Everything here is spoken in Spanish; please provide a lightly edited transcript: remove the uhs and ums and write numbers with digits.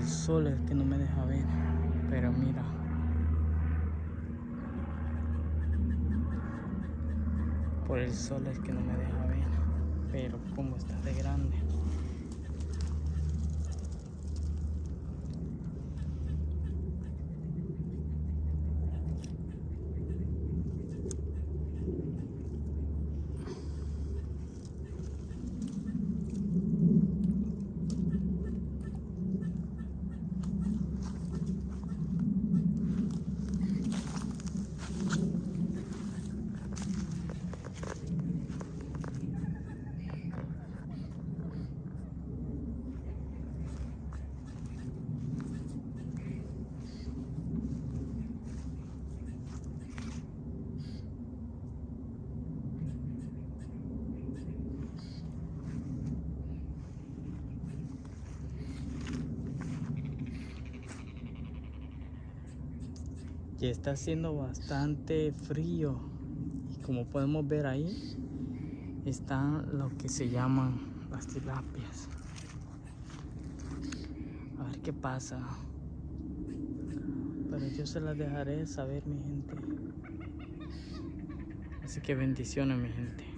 el sol es que no me deja ver. Pero mira, por el sol es que no me deja ver. Pero como está de grande. Y está haciendo bastante frío. Y como podemos ver ahí, están lo que se llaman las tilapias. A ver qué pasa. Pero yo se las dejaré saber, mi gente. Así que bendiciones, mi gente.